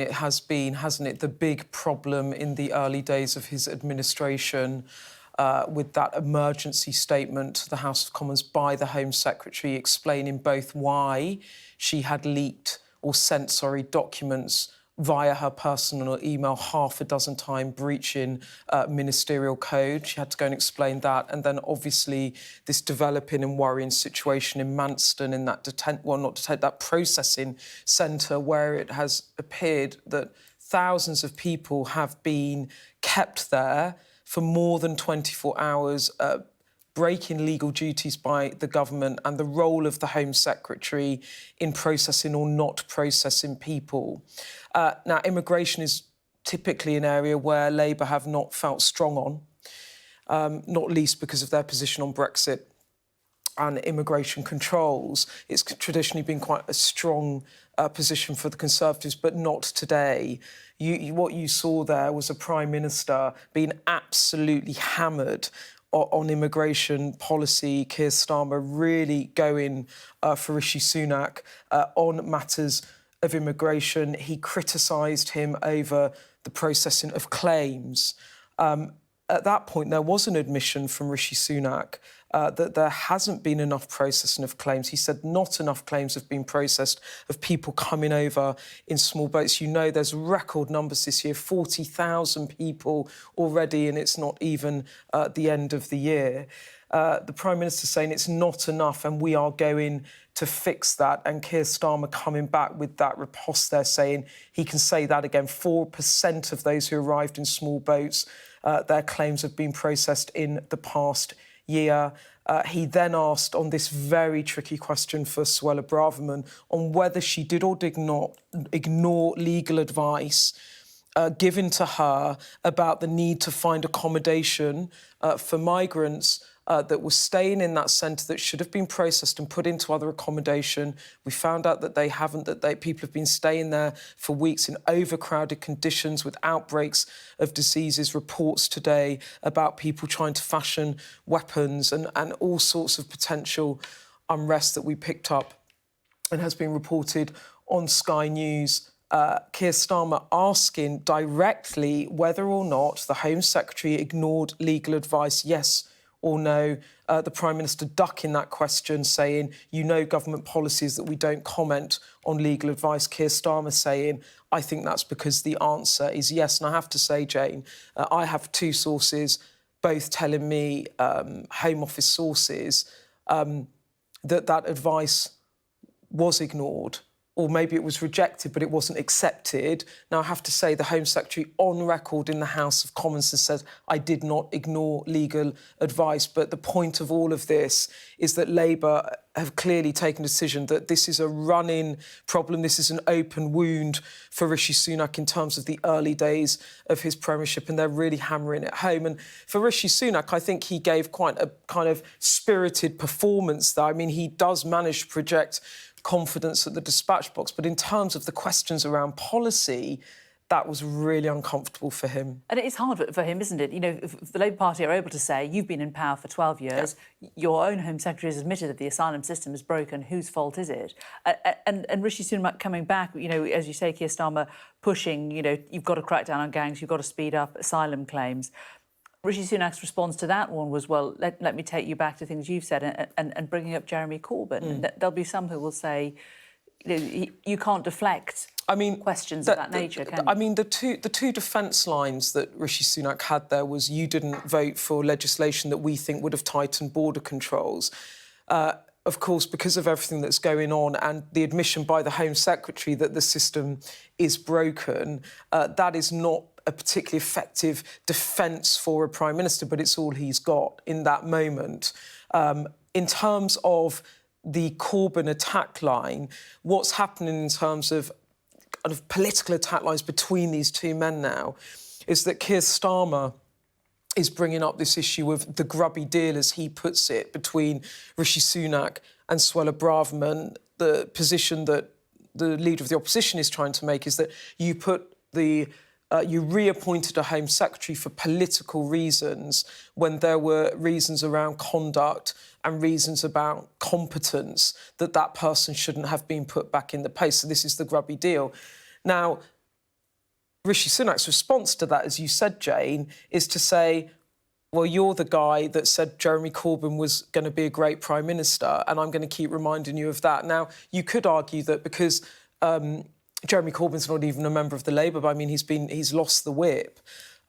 It has been, hasn't it, the big problem in the early days of his administration with that emergency statement to the House of Commons by the Home Secretary explaining both why she had leaked or sent, documents via her personal email half a dozen times, breaching ministerial code. She had to go and explain that. And then, obviously, this developing and worrying situation in Manston, in that that processing centre, where it has appeared that thousands of people have been kept there for more than 24 hours, breaking legal duties by the government, and the role of the Home Secretary in processing or not processing people. Now, immigration is typically an area where Labour have not felt strong on, not least because of their position on Brexit and immigration controls. It's traditionally been quite a strong position for the Conservatives, but not today. What you saw there was a Prime Minister being absolutely hammered on immigration policy. Keir Starmer really going for Rishi Sunak on matters of immigration. He criticised him over the processing of claims. At that point, there was an admission from Rishi Sunak that there hasn't been enough processing of claims. He said not enough claims have been processed of people coming over in small boats. You know, there's record numbers this year, 40,000 people already, and it's not even the end of the year. The Prime Minister saying it's not enough and we are going to fix that. And Keir Starmer coming back with that riposte there, saying he can say that again. 4% of those who arrived in small boats, their claims have been processed in the past year. He then asked on this very tricky question for Suella Braverman on whether she did or did not ignore legal advice given to her about the need to find accommodation for migrants that were staying in that centre that should have been processed and put into other accommodation. We found out that they haven't, people have been staying there for weeks in overcrowded conditions with outbreaks of diseases, reports today about people trying to fashion weapons and all sorts of potential unrest that we picked up and has been reported on Sky News. Keir Starmer asking directly whether or not the Home Secretary ignored legal advice, yes or no. The Prime Minister ducking that question, saying, you know, government policies that we don't comment on legal advice. Keir Starmer saying, I think that's because the answer is yes. And I have to say, Jane, I have two sources, both telling me, Home Office sources, that advice was ignored, or maybe it was rejected, but it wasn't accepted. Now, I have to say the Home Secretary on record in the House of Commons has said, I did not ignore legal advice. But the point of all of this is that Labour have clearly taken a decision that this is a running problem. This is an open wound for Rishi Sunak in terms of the early days of his premiership, and they're really hammering it home. And for Rishi Sunak, I think he gave quite a kind of spirited performance there. I mean, he does manage to project confidence at the dispatch box, but in terms of the questions around policy, that was really uncomfortable for him. And it is hard for him, isn't it? You know, if the Labour Party are able to say, you've been in power for 12 years, your own Home Secretary has admitted that the asylum system is broken, whose fault is it? And Rishi Sunak coming back, you know, as you say, Keir Starmer pushing, you know, you've got to crack down on gangs, you've got to speed up asylum claims. Rishi Sunak's response to that one was, well, let me take you back to things you've said and bringing up Jeremy Corbyn. There'll be some who will say, you know, you can't deflect questions of that nature, can you? I mean, the two defence lines that Rishi Sunak had there was, you didn't vote for legislation that we think would have tightened border controls. Of course, because of everything that's going on and the admission by the Home Secretary that the system is broken, that is not a particularly effective defence for a Prime Minister, but it's all he's got in that moment. In terms of the Corbyn attack line, what's happening in terms of kind of political attack lines between these two men now is that Keir Starmer is bringing up this issue of the grubby deal, as he puts it, between Rishi Sunak and Suella Braverman. The position that the Leader of the Opposition is trying to make is that you reappointed a Home Secretary for political reasons when there were reasons around conduct and reasons about competence that person shouldn't have been put back in the post. So this is the grubby deal. Now, Rishi Sunak's response to that, as you said, Jane, is to say, well, you're the guy that said Jeremy Corbyn was going to be a great Prime Minister, and I'm going to keep reminding you of that. Now, you could argue that because Jeremy Corbyn's not even a member of the Labour, but I mean, he's lost the whip,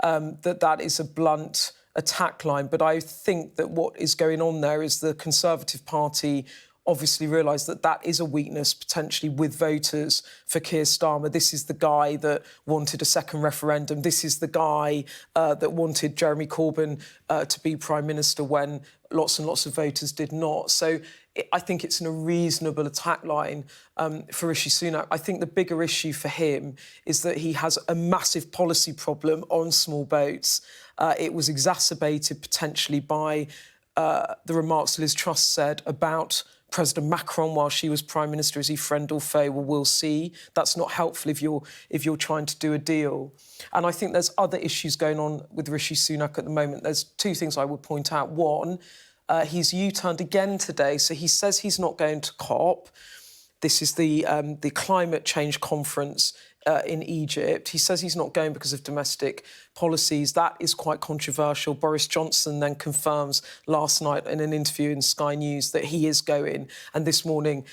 that is a blunt attack line. But I think that what is going on there is the Conservative Party obviously realised that that is a weakness potentially with voters for Keir Starmer. This is the guy that wanted a second referendum. This is the guy that wanted Jeremy Corbyn to be Prime Minister when lots and lots of voters did not. So I think it's a reasonable attack line for Rishi Sunak. I think the bigger issue for him is that he has a massive policy problem on small boats. It was exacerbated potentially by the remarks Liz Truss said about President Macron while she was Prime Minister. Is he friend or foe? Well, we'll see. That's not helpful if you're trying to do a deal. And I think there's other issues going on with Rishi Sunak at the moment. There's two things I would point out. One, he's U-turned again today. So he says he's not going to COP. This is the climate change conference in Egypt. He says he's not going because of domestic policies. That is quite controversial. Boris Johnson then confirms last night in an interview in Sky News that he is going. And this morning,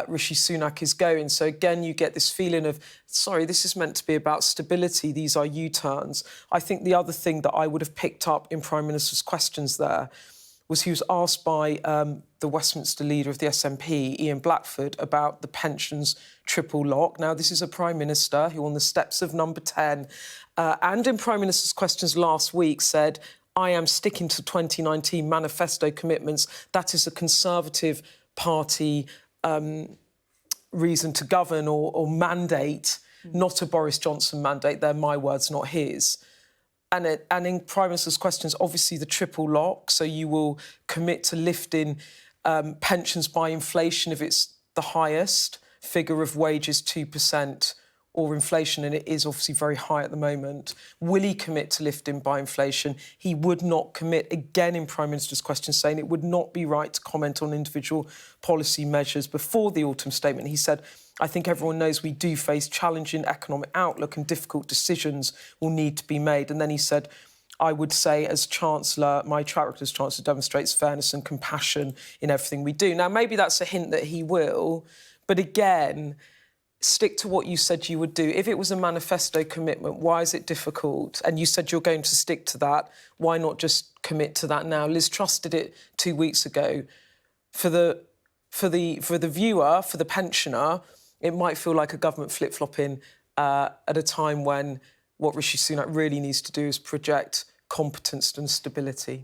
Rishi Sunak is going. So again, you get this feeling of, sorry, this is meant to be about stability. These are U-turns. I think the other thing that I would have picked up in Prime Minister's questions there was he was asked by the Westminster leader of the SNP, Ian Blackford, about the pensions triple lock. Now, this is a Prime Minister who, on the steps of number 10, and in Prime Minister's questions last week, said, I am sticking to 2019 manifesto commitments. That is a Conservative Party reason to govern or mandate, not a Boris Johnson mandate. They're my words, not his. And in Prime Minister's questions, obviously the triple lock, so you will commit to lifting pensions by inflation if it's the highest figure of wages, 2%, or inflation, and it is obviously very high at the moment. Will he commit to lifting by inflation? He would not commit, again in Prime Minister's question, saying it would not be right to comment on individual policy measures before the autumn statement. He said, I think everyone knows we do face challenging economic outlook and difficult decisions will need to be made. And then he said, I would say as Chancellor, my track record as Chancellor demonstrates fairness and compassion in everything we do. Now, maybe that's a hint that he will, but again, stick to what you said you would do. If it was a manifesto commitment, why is it difficult? And you said you're going to stick to that. Why not just commit to that now? Liz Truss did it 2 weeks ago. For the viewer, for the pensioner, it might feel like a government flip-flopping at a time when what Rishi Sunak really needs to do is project competence and stability.